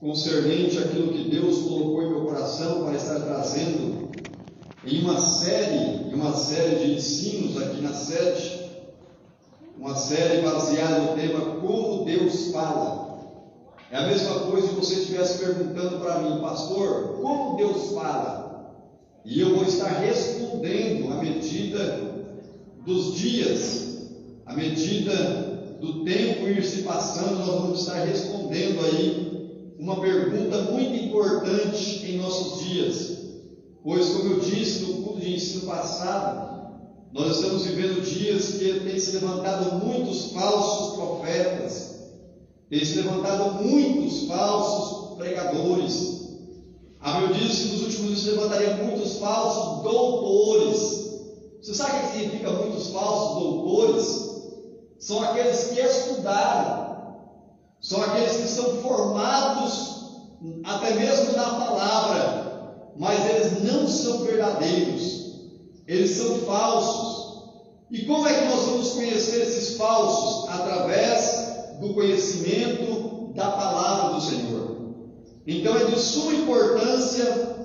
concernente àquilo que Deus colocou em meu coração para estar trazendo em uma série de ensinos aqui na sede, uma série baseada no tema Como Deus Fala. É a mesma coisa se você estivesse perguntando para mim, pastor, como Deus fala? E eu vou estar respondendo à medida dos dias, à medida do tempo ir se passando, nós vamos estar respondendo aí uma pergunta muito importante em nossos dias, pois, como eu disse no culto de ensino passado, nós estamos vivendo dias que tem se levantado muitos falsos profetas, tem se levantado muitos falsos pregadores. Eu disse que nos últimos dias se levantaria muitos falsos doutores. Você sabe o que significa muitos falsos doutores? São aqueles que estudaram, são aqueles que são formados até mesmo na palavra, mas eles não são verdadeiros, eles são falsos. E como é que nós vamos conhecer esses falsos? Através do conhecimento da palavra do Senhor. Então é de suma importância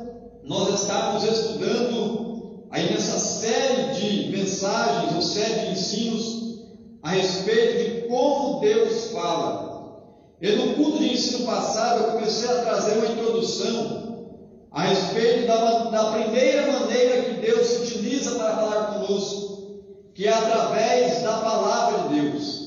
nós estarmos estudando aí nessa série de mensagens, ou série de ensinos a respeito de como Deus fala. E no culto de ensino passado eu comecei a trazer uma introdução a respeito da primeira maneira que Deus se utiliza para falar conosco, que é através da palavra de Deus.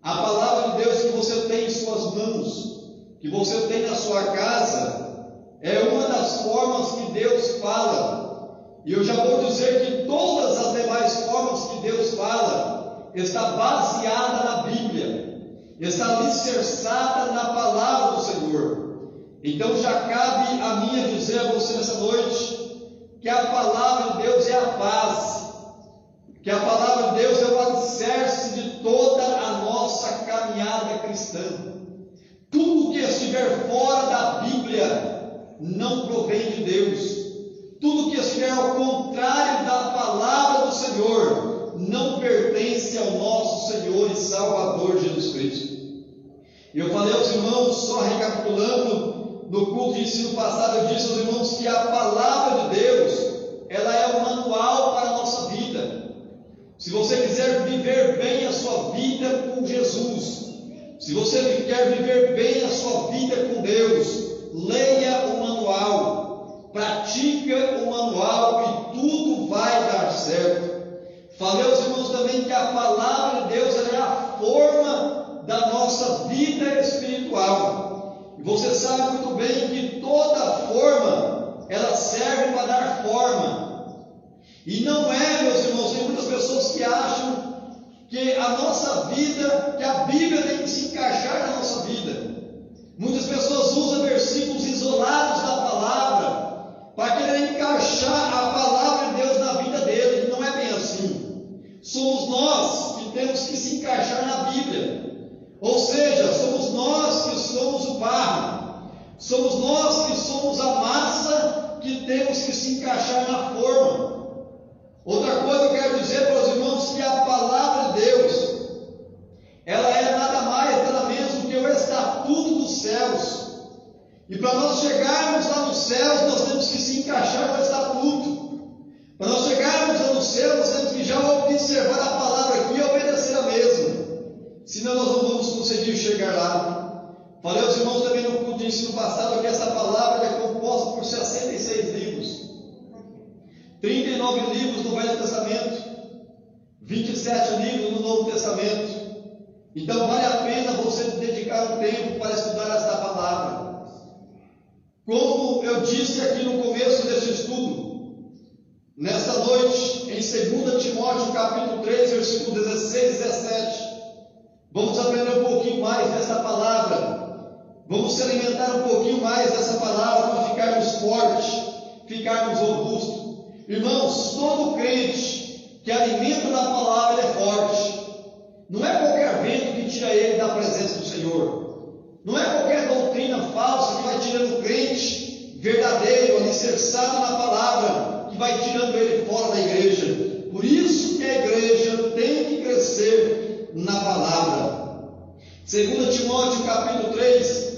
A palavra de Deus que você tem em suas mãos, que você tem na sua casa, é uma das formas que Deus fala. E eu já vou dizer que todas as demais formas que Deus fala está baseada na Bíblia, está alicerçada na palavra do Senhor. Então já cabe a mim dizer a você nessa noite que a palavra de Deus é a base, que a palavra de Deus é o alicerce de toda a nossa caminhada cristã. Tudo que estiver fora da Bíblia não provém de Deus. Tudo que estiver ao contrário da palavra do Senhor não pertence ao nosso Senhor e Salvador Jesus Cristo. E eu falei aos irmãos, só recapitulando, no culto de ensino passado, eu disse aos irmãos que a palavra de Deus, ela é o manual para a nossa vida. Se você quiser viver bem a sua vida com Jesus, se você quer viver bem a sua vida com Deus, leia o manual, pratica o manual e tudo vai dar certo. Falei aos irmãos também que a palavra de Deus é a forma da nossa vida espiritual. E você sabe muito bem que toda forma, ela serve para dar forma. E não é, meus irmãos, tem muitas pessoas que acham que a nossa vida, que a Bíblia tem que se encaixar na nossa vida. Muitas pessoas usam versículos isolados da palavra para querer encaixar a palavra de Deus na vida dele. Não é bem assim. Somos nós que temos que se encaixar na Bíblia. Ou seja, somos nós que somos o barro, somos nós que somos a massa que temos que se encaixar na forma. Outra coisa que eu quero dizer para os irmãos que a palavra de Deus, ela é nada mais, nada menos do que o estatuto dos céus. E para nós chegarmos lá nos céus, nós temos que se encaixar no estatuto. Para nós chegarmos lá nos céus, nós temos que já observar a palavra aqui e obedecer a mesma. Senão nós não vamos conseguir chegar lá. Falei aos irmãos também no culto de ensino passado que essa palavra é composta por 66 livros. 39 livros no Velho Testamento, 27 livros no Novo Testamento. Então vale a pena você dedicar um tempo para estudar esta palavra. Como eu disse aqui no começo desse estudo, nesta noite, em 2 Timóteo capítulo 3, versículo 16 e 17, vamos aprender um pouquinho mais dessa palavra, vamos se alimentar um pouquinho mais dessa palavra para ficarmos fortes, ficarmos robustos. Irmãos, todo crente que alimenta da palavra é forte. Não é qualquer vento que tira ele da presença do Senhor. Não é qualquer doutrina falsa que vai tirando o crente verdadeiro, alicerçado na palavra, que vai tirando ele fora da igreja. Por isso que a igreja tem que crescer na palavra. 2 Timóteo capítulo 3,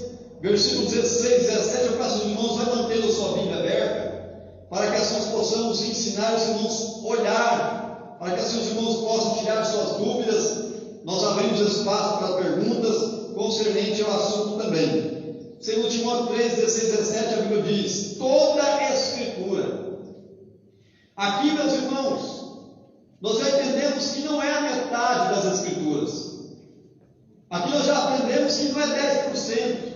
Versículo 16, 17, eu peço aos irmãos, vai mantendo a sua Bíblia aberta, para que assim nós possamos ensinar os irmãos a olhar, para que assim os irmãos possam tirar suas dúvidas. Nós abrimos espaço para perguntas concernente ao assunto também. Segundo Timóteo 3, 16, 17, a Bíblia diz: toda a Escritura. Aqui, meus irmãos, nós já entendemos que não é a metade das Escrituras. Aqui nós já aprendemos que não é 10%.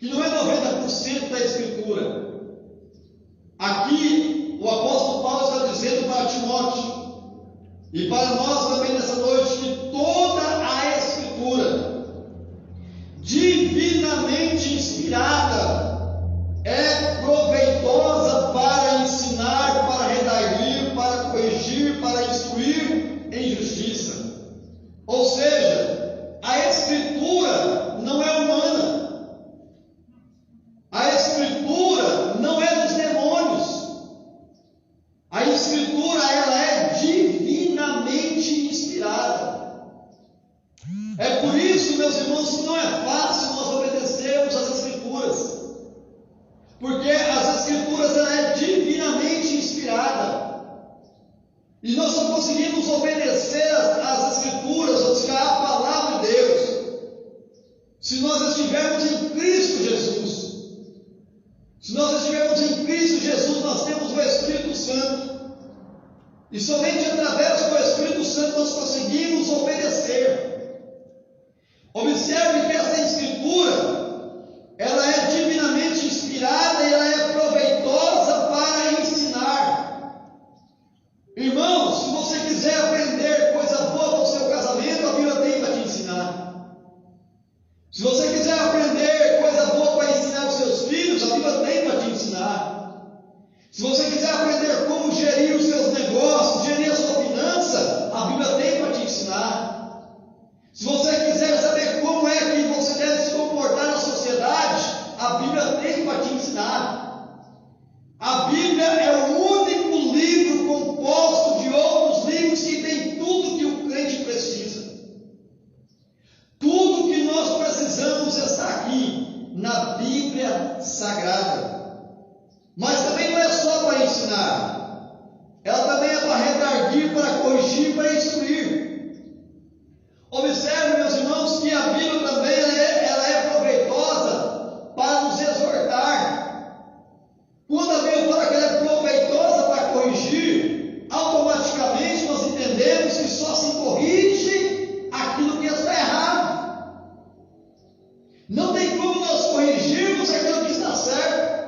Que não é 90% da Escritura. Aqui o apóstolo Paulo está dizendo para Timóteo e para nós também nessa noite que toda a Escritura, divinamente inspirada, é proveitosa para ensinar, para redarguir, para corrigir, para instruir em justiça. Ou seja, a Escritura não é humana. A Escritura não é dos demônios. A Escritura, ela é divinamente inspirada. É por isso, meus irmãos, que não é fácil nós obedecermos às Escrituras, porque as Escrituras, ela é divinamente inspirada, e nós só conseguimos obedecer às Escrituras, ou seja, a palavra de Deus, se nós estivermos em Cristo Jesus. Se nós estivermos em Cristo Jesus, nós temos o Espírito Santo. E somente através do Espírito Santo nós conseguimos obedecer. Observe que essa Escritura, ela é divinamente inspirada e ela é proveitosa para ensinar. Irmãos, se você quiser aprender coisa boa para o seu casamento, a Bíblia tem para te ensinar. Se você quiser aprender coisa boa para ensinar os seus filhos, a Bíblia tem para te ensinar. Se você quiser aprender como gerir os seus negócios, gerir a sua finança, a Bíblia tem para te ensinar. Se você quiser saber como é que você deve se comportar na sociedade, a Bíblia tem para te ensinar. A Bíblia é o único livro composto de outros livros que tem tudo que o crente precisa. Tudo que nós precisamos está aqui na Bíblia Sagrada. Mas também não é só para ensinar, ela também é para redarguir, para corrigir, para instruir. Observe, meus irmãos, que a Bíblia também ela é proveitosa para nos exortar. Quando a Bíblia fala que ela é proveitosa para corrigir, automaticamente nós entendemos que só se corrige aquilo que está errado. Não tem como nós corrigirmos aquilo que está certo.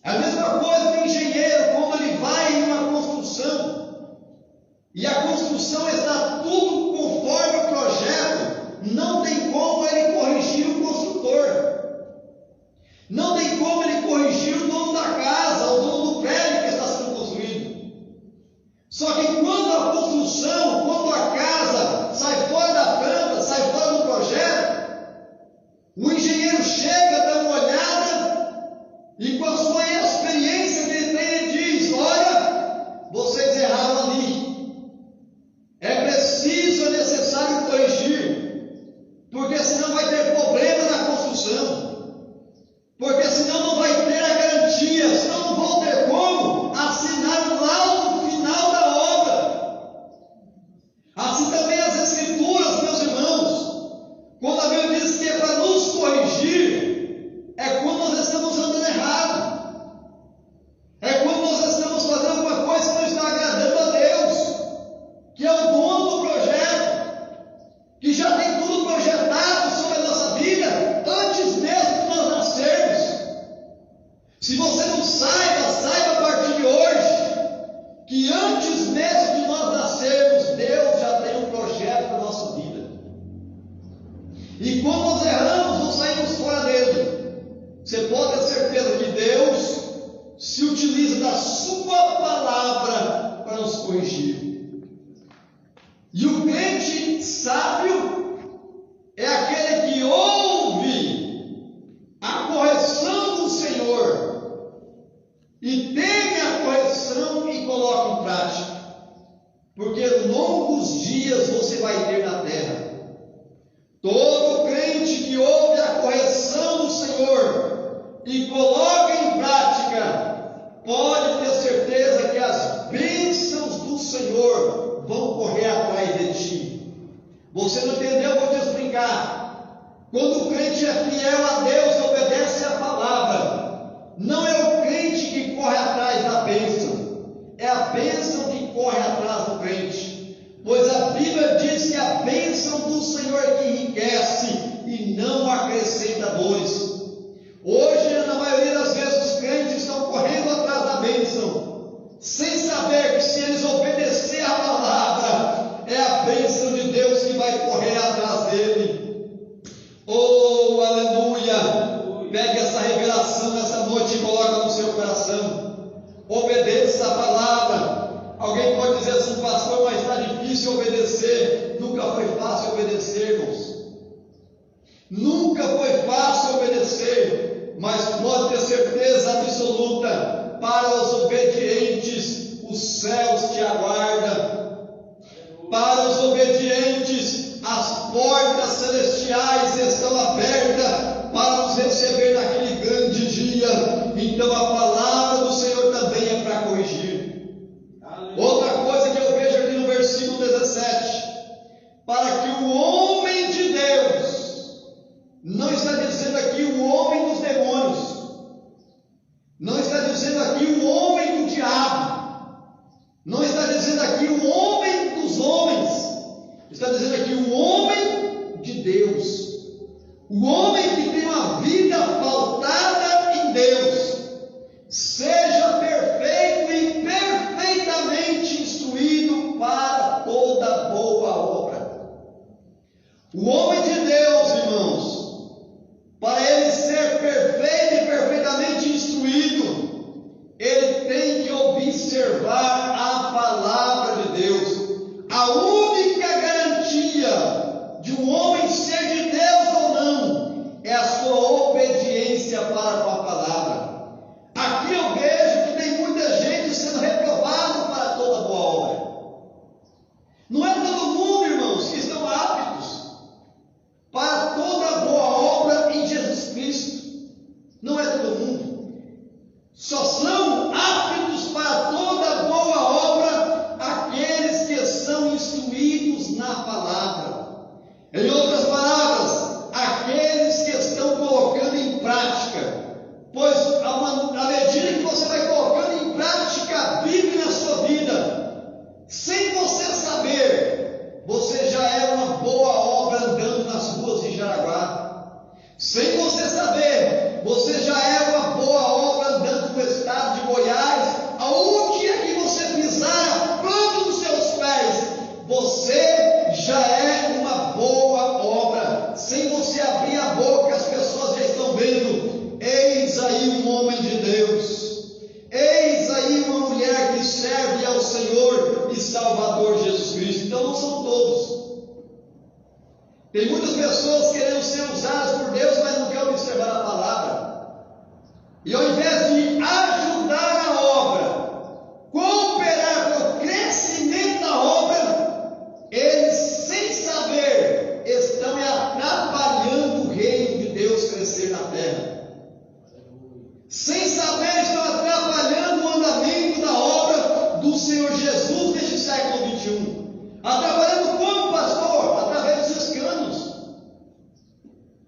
É a mesma coisa que o engenheiro, quando ele vai em uma construção, e a construção está tudo conforme o projeto, não tem como ele corrigir o construtor. Não tem como ele corrigir o dono da casa, o dono do prédio que está sendo construído. Só que quando a construção, quando a casa sai fora da planta, sai fora do projeto, o engenheiro chega, dá uma olhada, e com a sua experiência que ele tem, ele diz: olha, vocês erraram ali. É preciso, é necessário corrigir, porque senão vai ter problema na construção, porque senão não vai ter a garantia, senão não vão ter como assinar o laudo final da obra. Assim também as Escrituras, meus irmãos, quando a Bíblia diz que é para nos corrigir, é quando nós estamos andando errado, é quando nós estamos fazendo alguma coisa que não está agradando a Deus, que é o dono do projeto, que já tem tudo projetado sobre a nossa vida antes mesmo de nós nascermos. Se você não saiba, saiba a partir de hoje que antes mesmo de nós nascermos, Deus já tem um projeto para a nossa vida. E quando nós erramos, não saímos fora dele. Você pode ter certeza que Deus se utiliza da sua palavra para nos corrigir. E o crente sábio é aquele que ouve a correção do Senhor e teme a correção e coloca em prática, porque longos dias você vai ter na terra. Todo crente que ouve a e coloca em prática, pode ter certeza que as bênçãos do Senhor vão correr atrás de ti. Você não entendeu? Vou te explicar. Quando o crente é fiel a Deus, obedece a palavra, não é o crente que corre atrás da bênção, é a bênção que corre atrás do crente, pois a Bíblia diz que a bênção do Senhor é que enriquece e não acrescenta dores. Hoje, na maioria das vezes, os crentes estão correndo atrás da bênção, sem saber que se eles obedecer a palavra, é a bênção de Deus que vai correr atrás dele. Oh, aleluia! Pegue essa revelação nessa noite e coloca no seu coração. Obedeça a palavra. Alguém pode dizer assim, pastor, mas está difícil obedecer. Nunca foi fácil obedecer, irmãos. Nunca foi fácil obedecer, mas pode ter certeza absoluta, para os obedientes, os céus te aguardam. Para os obedientes, as portas celestiais estão abertas para nos receber naquele grande dia. Então a palavra do Senhor também é para corrigir. Outra coisa que eu vejo aqui no versículo 17, para que o homem de Deus, não está dizendo aqui o homem dos demônios, não está dizendo aqui o homem do diabo, não está dizendo aqui o homem dos homens, está dizendo aqui o homem de Deus, o homem que tem uma vida pautada em Deus, seja perfeito e perfeitamente instruído para toda boa obra. O homem de Deus, irmãos, para ele ser perfeito e perfeitamente instruído, ele tem que observar a palavra de Deus. A única garantia de um homem ser de Deus ou não é a sua obediência para com a palavra. Aqui eu vejo que tem muita gente sendo reprovada para toda boa obra. Não é todo mundo, irmãos, que estão aptos para toda boa obra em Jesus Cristo. Não é todo mundo. Só são aptos para toda boa obra aqueles que são instruídos na palavra. Em outras palavras, aqueles que estão colocando em prática. Pois à medida que você vai colocando em prática a Bíblia na sua vida, sem você saber, você já é uma boa obra andando nas ruas de Jaraguá. Sem você saber, você já é uma boa obra andando no estado de Goiás. Aonde é que você pisar a planta dos seus pés, você já é uma boa obra. Sem você abrir a boca, as pessoas já estão vendo. Eis aí um homem de Deus, eis aí uma mulher que serve ao Senhor e Salvador Jesus Cristo. Então não são todos. Tem muitas pessoas querendo ser usadas por Deus, mas não querem observar a palavra. E ao invés de ajudar a obra, cooperar com o crescimento da obra, eles, sem saber, estão atrapalhando o reino de Deus crescer na terra. Sem saber, estão atrapalhando o andamento da obra do Senhor Jesus neste século 21. Atrapalhando como, pastor? Através dos escândalos,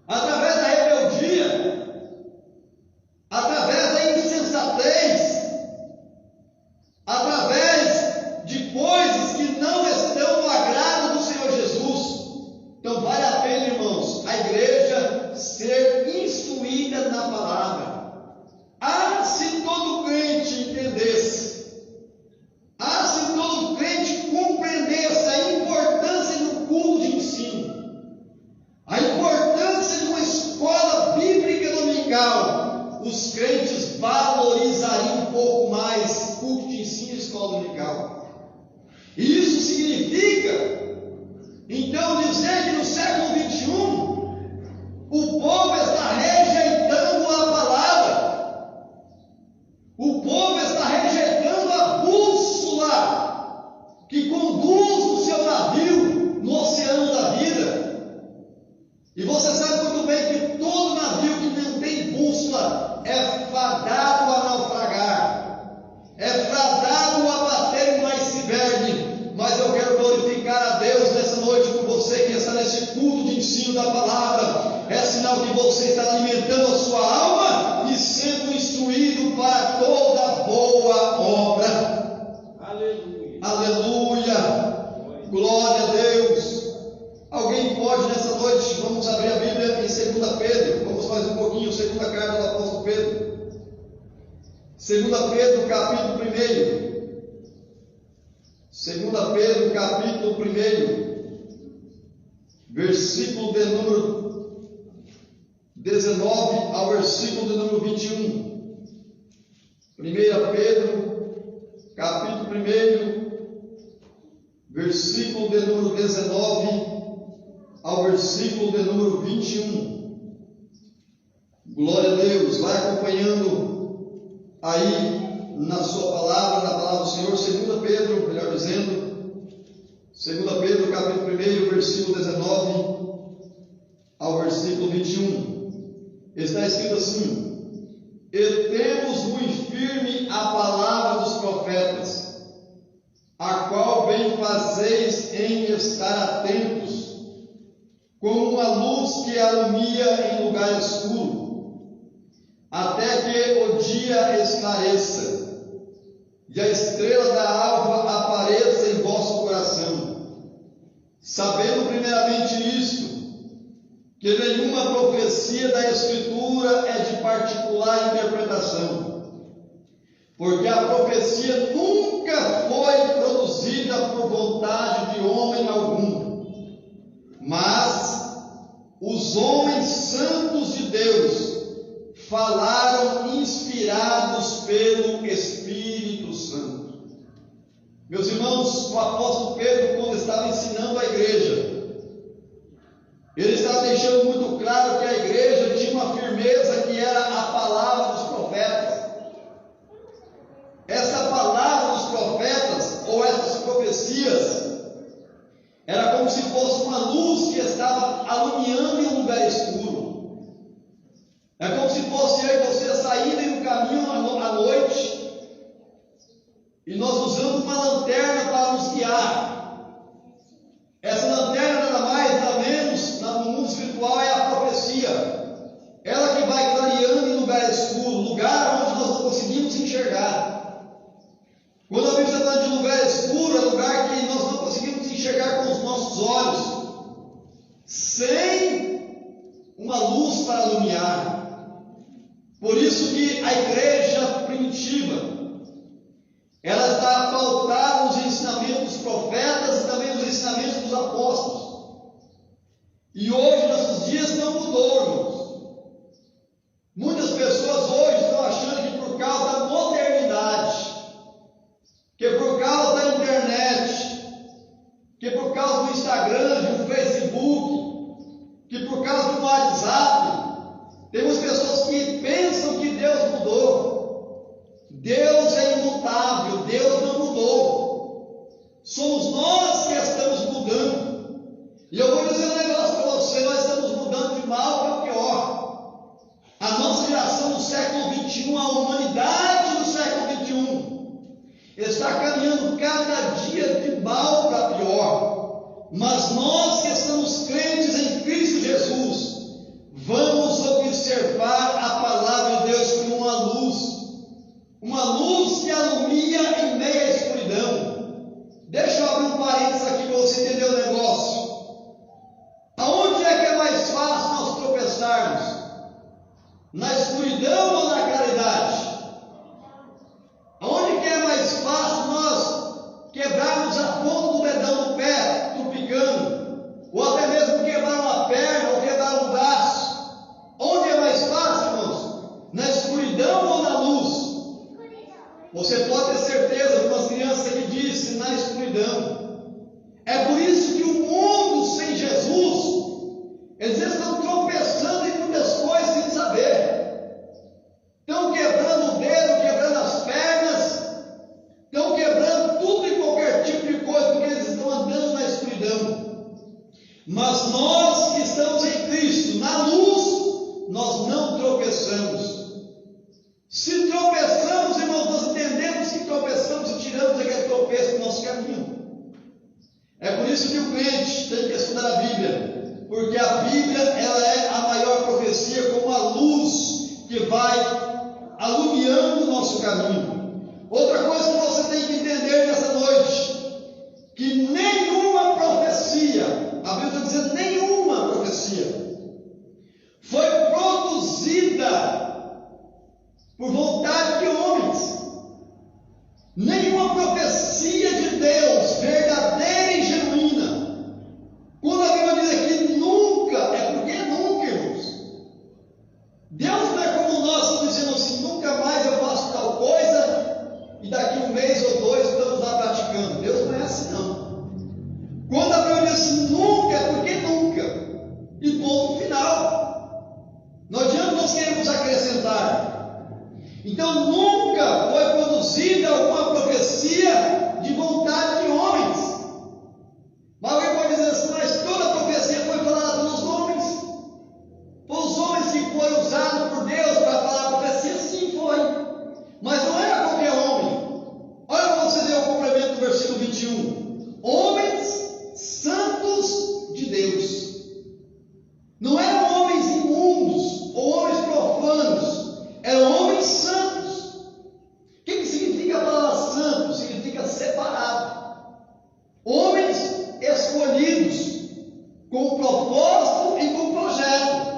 através da rebeldia, através da insensatez, através de coisas que não estão no agrado do Senhor Jesus. Então vale a pena, irmãos, a igreja ser instruída na palavra. Se todo crente entendesse, se todo crente compreendesse a importância do culto de ensino, a importância de uma escola bíblica dominical, os crentes valorizariam um pouco mais culto de ensino e escola dominical. E isso significa, então, dizer que no século 21, o povo está rejeitando a palavra. O povo está rejeitando a bússola que conduz o seu navio no oceano da vida. E você sabe muito bem que todo navio que não tem bússola é você está alimentando a sua alma e sendo instruído para toda boa obra. Aleluia. Aleluia. Glória a Deus. Alguém pode nessa noite, vamos abrir a Bíblia em 2 Pedro, vamos mais um pouquinho, segunda carta do apóstolo Pedro. 2 Pedro, capítulo 1. 2 Pedro, capítulo 1, versículo de número 19 ao versículo de número 21. 1 Pedro, capítulo 1, versículo de número 19 ao versículo de número 21. Glória a Deus. Vai acompanhando aí na sua palavra, na palavra do Senhor. 2 Pedro, melhor dizendo, 2 Pedro, capítulo 1, versículo 19 ao versículo 21. Está escrito assim: e temos muito firme a palavra dos profetas, a qual bem fazeis em estar atentos, como uma luz que alumia em lugar escuro, até que o dia esclareça, e a estrela da alva apareça em vosso coração, sabendo primeiramente isto, que nenhuma profecia da Escritura é de particular interpretação, porque a profecia nunca foi produzida por vontade de homem algum, mas os homens santos de Deus falaram inspirados pelo Espírito Santo. Meus irmãos, o apóstolo Pedro, quando estava ensinando a igreja, ele estava deixando muito claro que a igreja tinha uma firmeza que era a palavra dos profetas. Essa palavra dos profetas, ou essas profecias, era como se fosse uma luz que estava alumiando em um lugar escuro. É como se fosse eu e você saindo em um caminho à noite e nós usamos uma lanterna para nos guiar. Essa lanterna nada mais, nada menos, no mundo espiritual é a profecia. Ela que vai clareando em lugar escuro, lugar onde nós não conseguimos enxergar. Quando a Bíblia está falando de lugar escuro, é lugar que nós não conseguimos enxergar com os nossos olhos, sem uma luz para iluminar. Por isso que a igreja primitiva, ela está pautada nos ensinamentos dos profetas e também nos ensinamentos dos apóstolos. E hoje, nossos dias, não mudou, irmãos. Muitas pessoas hoje estão achando que por causa da modernidade, que por causa da internet, que por causa do Instagram, do Facebook, que por causa do WhatsApp, temos pessoas que pensam que Deus mudou. Deus é imutável, Deus não mudou. Somos nós que estamos mudando. E eu vou dizer um negócio para você: nós estamos mudando de mal para pior. A nossa geração do século XXI, a humanidade do século XXI, está caminhando cada dia de mal para pior. Mas nós que estamos crentes em Cristo Jesus, vamos observar a palavra de Deus como uma luz que alumia em meio à escuridão. Deixa eu abrir um parênteses aqui para você entender o negócio. Aonde é que é mais fácil nós tropeçarmos? Na escuridão ou na claridade? Aonde que é mais fácil nós quebrarmos a ponta do dedão do pé, tropicando, ou até mesmo quebrar uma perna ou quebrar um braço? Onde é mais fácil, irmãos? Na escuridão ou na luz? Você pode ter certeza, algumas crianças que dizem na escuridão. É por isso que o mundo sem Jesus, eles estão tropeçando em muitas coisas sem saber. Estão quebrando o dedo, quebrando as pernas, estão quebrando tudo e qualquer tipo de coisa, porque eles estão andando na escuridão. Mas nós que estamos em Cristo, na luz, nós não tropeçamos. Se tropeçamos, irmãos, nós entendemos que tropeçamos e tiramos aquele tropeço do nosso caminho. É por isso que o crente tem que estudar a Bíblia, porque a Bíblia, ela é a maior profecia, que vai alumiando o nosso caminho. Outra coisa que você tem que entender nessa noite, que nenhuma profecia, a Bíblia está dizendo nenhuma profecia, foi produzida por vontade de homens. Nenhuma profecia de Deus, verdadeira e genuína. Quando a Bíblia diz aqui nunca, é porque nunca, irmãos. Deus não é como nós, estamos dizendo assim, nunca mais eu faço tal coisa, e daqui um mês ou dois estamos lá praticando. Deus não é assim, não. Quando a Bíblia diz assim, nunca, é porque nunca. E ponto final. Não adianta nós queremos acrescentar. Então nunca foi produzida alguma profecia de vontade de homens. Mas alguém pode dizer assim, mas toda a profecia foi falada pelos homens. Foi os homens que foram usados por Deus para falar a profecia, sim foi. Mas não era qualquer homem. Olha para você ver o complemento do versículo 21. Homens santos de Deus. Não eram homens imundos ou homens profanos. Eram homens santos. O que significa a palavra santo? Significa separado. Homens escolhidos, com propósito e com projeto.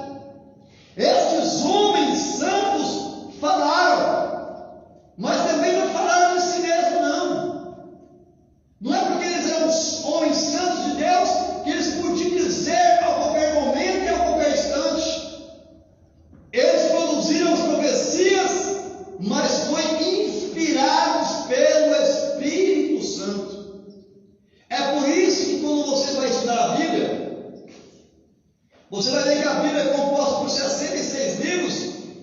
Estes homens santos falaram, mas também não falaram de si mesmo, não. Não é porque eles eram homens santos de Deus que eles podiam dizer a qualquer momento e a qualquer instante. Eles produziram as profecias, mas foi inspirados pelo Espírito Santo. É por isso que quando você vai estudar a Bíblia, você vai ver que a Bíblia é composta por 66 livros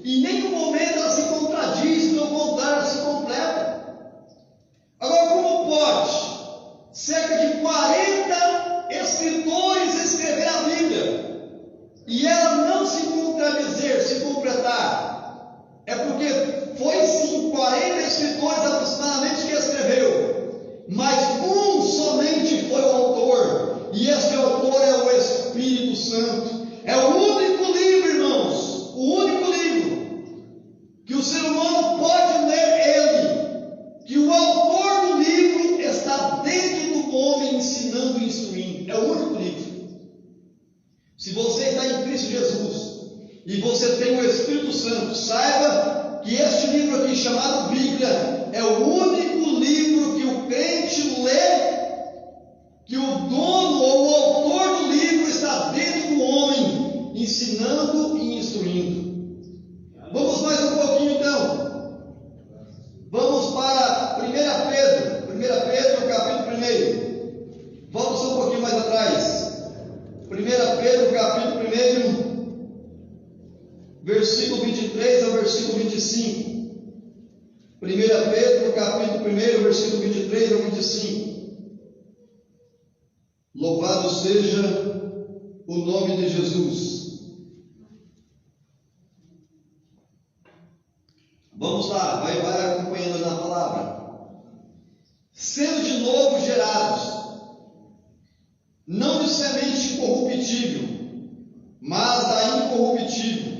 e em nenhum momento ela se contradiz, pelo contrário, ela se completa. Agora, como pode cerca de 40 escritores escrever a Bíblia e ela não se contradizer, se completar? É porque foi sim 40 escritores aproximadamente que escreveu, mas um somente foi o autor, e esse autor é o Espírito Santo. É o único livro, irmãos, o único livro que o ser humano pode ler ele, que o autor do livro está dentro do homem ensinando e instruindo. É o único livro. Se você está em Cristo Jesus e você tem o Espírito Santo, saiba que este livro aqui, chamado Bíblia, é o único livro que o crente lê, que o dono ou o autor do livro está dentro do homem, ensinando e instruindo. Vamos mais um pouquinho então. Vamos para 1 Pedro, capítulo 1. Vamos um pouquinho mais atrás. 1 Pedro, capítulo 1, versículo 23 ao versículo 25. 1 Pedro, capítulo 1, versículo 23 ao 25. Louvado seja o nome de Jesus. Vamos lá, vai acompanhando na palavra. Sendo de novo gerados, não de semente corruptível, mas da incorruptível,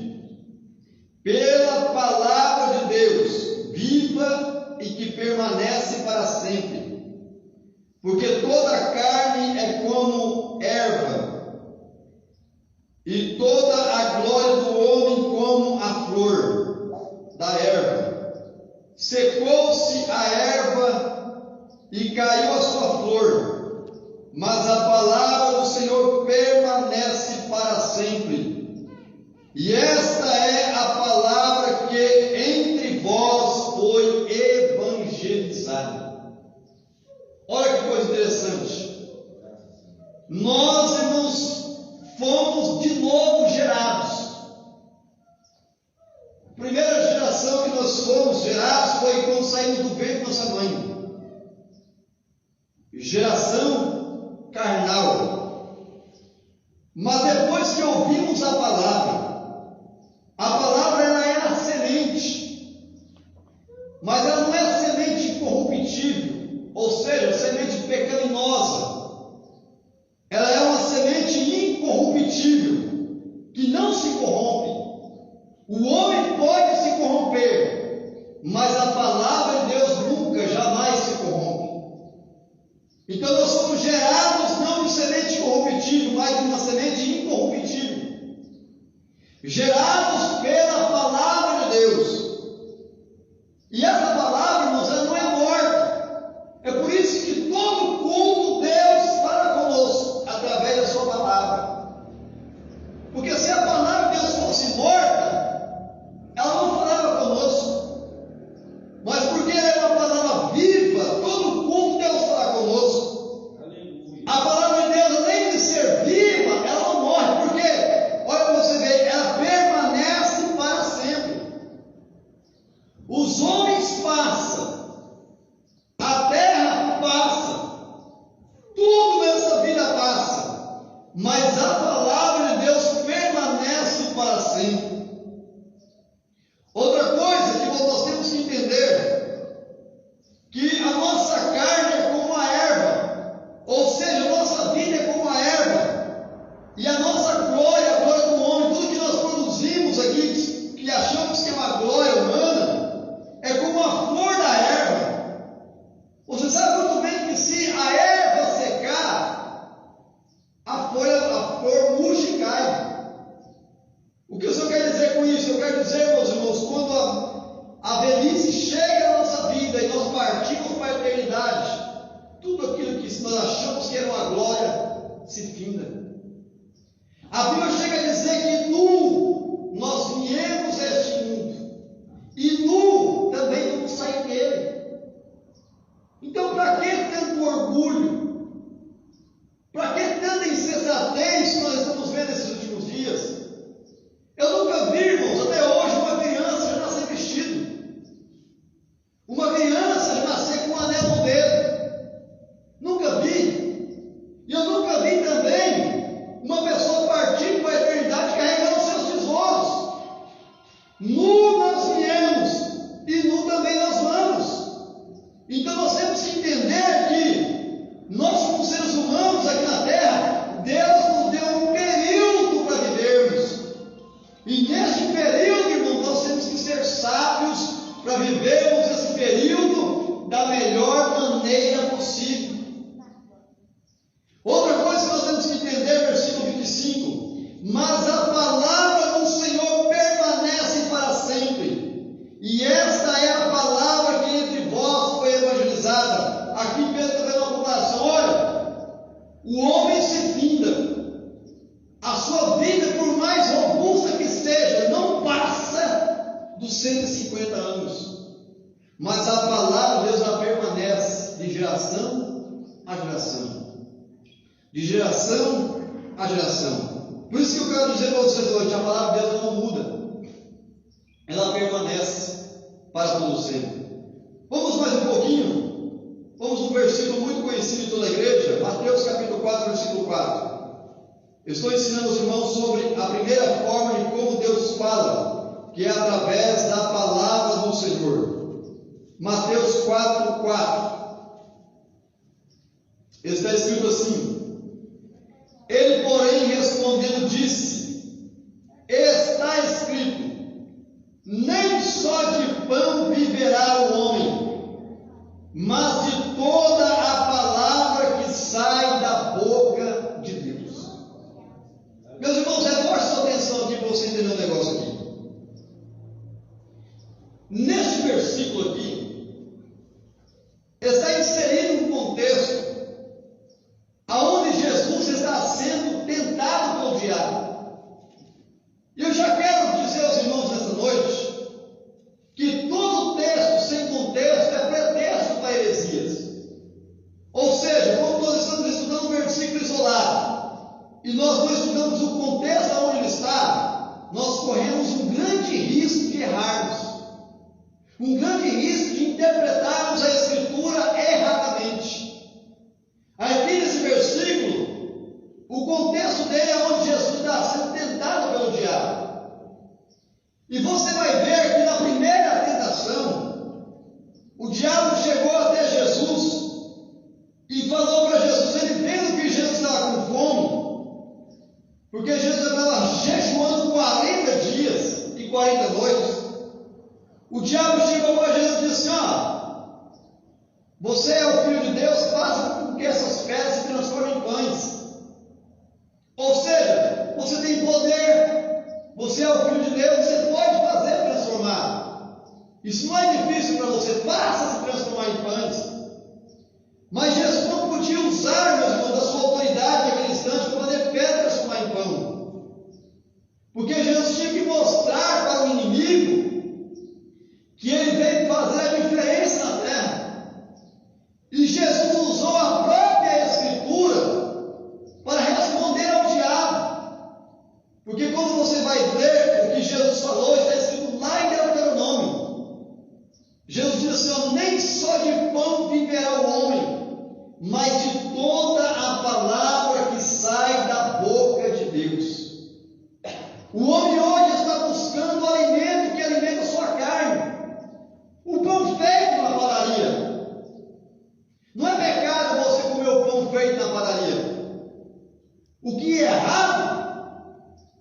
pela palavra de Deus, viva e que permanece para sempre. Porque toda a carne é como erva, e toda a glória do homem como a flor da erva. Secou-se a erva e caiu a sua flor, mas a palavra do Senhor permanece para sempre. E esta é a palavra que entre vós foi evangelizada. Olha que coisa interessante. Nós, irmãos, fomos de novo gerados. A primeira geração que nós fomos gerados foi quando saímos do ventre da nossa mãe. Geração carnal. Mas depois que ouvimos a palavra ela é a semente. Mas ela não é a semente corruptível, ou seja, a semente pecaminosa. Ela é uma semente incorruptível, que não se corrompe. O homem pode se corromper, mas a palavra de Deus nunca, jamais se corrompe. Então nós somos gerados não de semente corruptível, mas de uma semente incorruptível. Gerados pela palavra de Deus. E essa palavra, irmãos, ela não é morta. É por isso que todo culto Deus fala conosco, através da sua palavra. Porque se a palavra de Deus fosse morta, ela não falava conosco. Mas porque ela é uma palavra viva, todo culto Deus fala conosco. Aleluia. A palavra de Deus, além de ser viva, ela não morre. Por quê? Olha para você ver, ela permanece para sempre. Os homens passam, a terra passa, tudo nessa vida passa, mas a palavra de Deus permanece para sempre. Outra coisa que nós temos que entender, que a nossa carne é como a erva, ou seja, a nossa vida é como a erva, e a nossa glória, a glória do homem, tudo que nós produzimos aqui, que achamos que é uma glória humana, é como a flor da erva. Você sabe muito bem que se a erva secar, a flor murcha e cai. O que o Senhor quer dizer com isso? Eu quero dizer, meus irmãos, quando a velhice chega na nossa vida e nós partimos para a eternidade, tudo aquilo que nós achamos que era uma glória se finda. A Bíblia chega a dizer que nu nós viemos a este mundo, e nu também vamos sair dele. Então, para que tanto orgulho? Para que tanta insensatez que nós estamos vendo nesses últimos dias? Eu nunca vi, irmãos, até hoje, uma criança já nascer vestido. Uma criança já nascer com um anel no dedo. Nunca vi. E eu nunca vi também uma pessoa partir para a eternidade carregando seus tesouros. Nu nós viemos e nu também nós vamos. Então nós temos que entender que nós, como seres humanos aqui na terra, Deus nos deu um período para vivermos. E neste período, irmão, nós temos que ser sábios para vivermos esse período da melhor maneira possível. Outra coisa que nós temos que entender, versículo 25: mas a palavra do Senhor permanece para sempre, e esta é a palavra que entre vós foi evangelizada. Aqui Pedro está dando uma comparação. Olha, o homem se finda, a sua vida, por mais robusta que seja, não passa dos 150 anos, mas a palavra de Deus ela permanece de geração a geração, de geração a geração. Por isso que eu quero dizer para vocês hoje, a palavra de Deus não muda, ela permanece para todo sempre. Vamos mais um pouquinho, vamos num versículo muito conhecido de toda a igreja, Mateus capítulo 4, versículo 4. Eu estou ensinando os irmãos sobre a primeira forma de como Deus fala, que é através da palavra do Senhor. Mateus 4, 4. Está escrito assim: ele, porém, respondendo, disse: está escrito, nem só de pão viverá o homem, mas de toda a palavra que sai da boca de Deus. Meus irmãos, reforce sua atenção aqui para você entender um negócio aqui. Neste versículo aqui, está inserido um contexto aonde Jesus está sendo tentado pelo diabo. E eu já quero dizer aos irmãos nessa noite que todo texto sem contexto é pretexto para heresias. Ou seja, quando nós estamos estudando um versículo isolado e nós não estudamos o contexto onde ele está, nós corremos um grande risco de errarmos, um grande risco de interpretarmos a Escritura erradamente. Aqui nesse versículo, o contexto dele é onde Jesus está sendo tentado pelo diabo. E você vai ver que na primeira tentação, o diabo chegou até Jesus e falou para Jesus, ele vendo que Jesus estava com fome, porque Jesus estava jejuando 40 dias e 40 O diabo chegou para Jesus e disse: você é o Filho de Deus, faça com que essas pedras se transformem em pães. Ou seja, você tem poder, você é o Filho de Deus, você pode fazer transformar. Isso não é difícil para você, faça se transformar em pães. Mas Jesus não podia usar, meus irmãos, da sua autoridade naquele instante para fazer pedra transformar em pão. Porque Jesus tinha que mostrar para o inimigo que ele veio fazer a diferença na terra. E Jesus usou a própria Escritura para responder ao diabo. Porque quando você vai ler o que Jesus falou, está escrito lá em Deuteronômio. Jesus disse assim: nem só de pão viverá o homem, mas de toda a palavra que sai da boca de Deus. O homem hoje está buscando o alimento que alimenta a sua carne. O pão feito na padaria. Não é pecado você comer o pão feito na padaria. O que é errado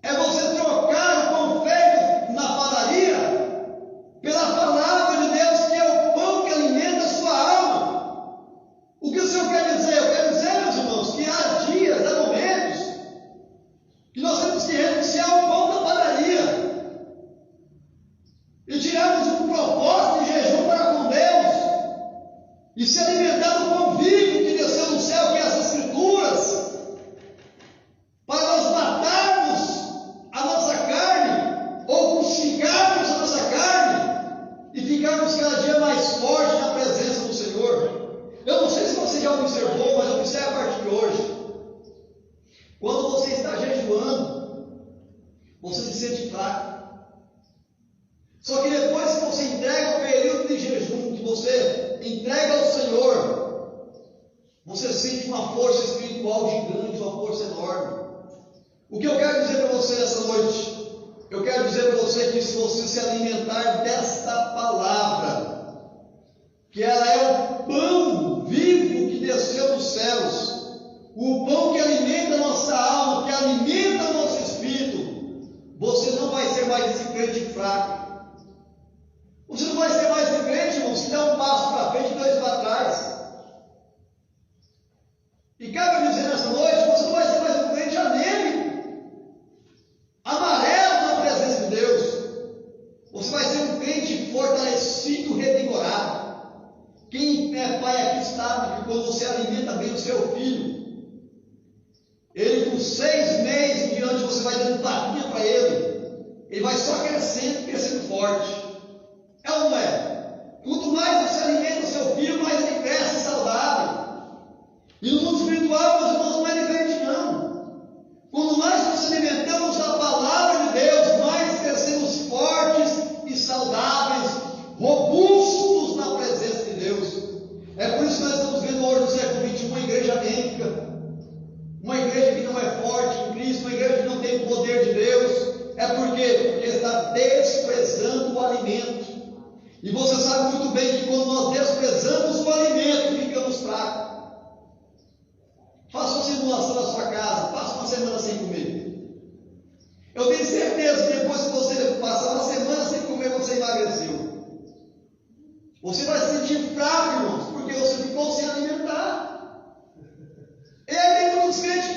é você trocar o pão feito na padaria pela palavra de Deus, que é o pão que alimenta a sua alma. O que o Senhor quer dizer? Eu quero dizer, meus irmãos, que há dias, há momentos que nós temos que renunciar ao pão da padaria e tirarmos um propósito de jejum para com Deus e se alimentar do pão vivo que desceu do céu, que é as Escrituras, para nós matarmos a nossa carne, ou crucificarmos a nossa carne, e ficarmos cada dia mais fortes na presença do Senhor. Eu não sei se você já observou, mas observe a partir de hoje. Quando você está jejuando, você se sente fraco. Só que depois que você entrega o período de jejum, que você entrega ao Senhor, você sente uma força espiritual gigante, uma força enorme. O que eu quero dizer para você essa noite? Eu quero dizer para você que se você se alimentar desta palavra, que ela é o pão vivo que desceu dos céus, o pão que alimenta a nossa alma, que alimenta o nosso espírito, você não vai ser mais esse crente fraco. Você não vai ser mais um crente, irmãos, que dá um passo para frente e dois para trás. E cabe dizer nessa noite, você não vai ser mais um crente anêmico, amarelo na presença de Deus. Você vai ser um crente fortalecido, revigorado. Quem é pai aqui sabe que quando você alimenta bem o seu filho, ele com 6 meses em diante você vai dando tapinha para ele vai só crescendo, crescendo forte. É ou não é? Quanto mais você alimenta o seu filho, mais ele cresce saudável. E no mundo espiritual, meus irmãos, não é diferente não. Quanto mais nós alimentamos a palavra de Deus, mais crescemos fortes e saudáveis, robustos na presença de Deus. É por isso que nós estamos vendo hoje no século XXI uma igreja anêmica, uma igreja que não é forte em Cristo, uma igreja que não tem o poder de Deus. É porque está desprezando o alimento. E você sabe muito bem que quando nós desprezamos o alimento, ficamos fracos. Faça uma simulação na sua casa, passe uma semana sem comer. Eu tenho certeza que depois que você passar uma semana sem comer, você emagreceu. Você vai se sentir fraco, irmãos, porque você ficou sem alimentar. E aí tem muitos crentes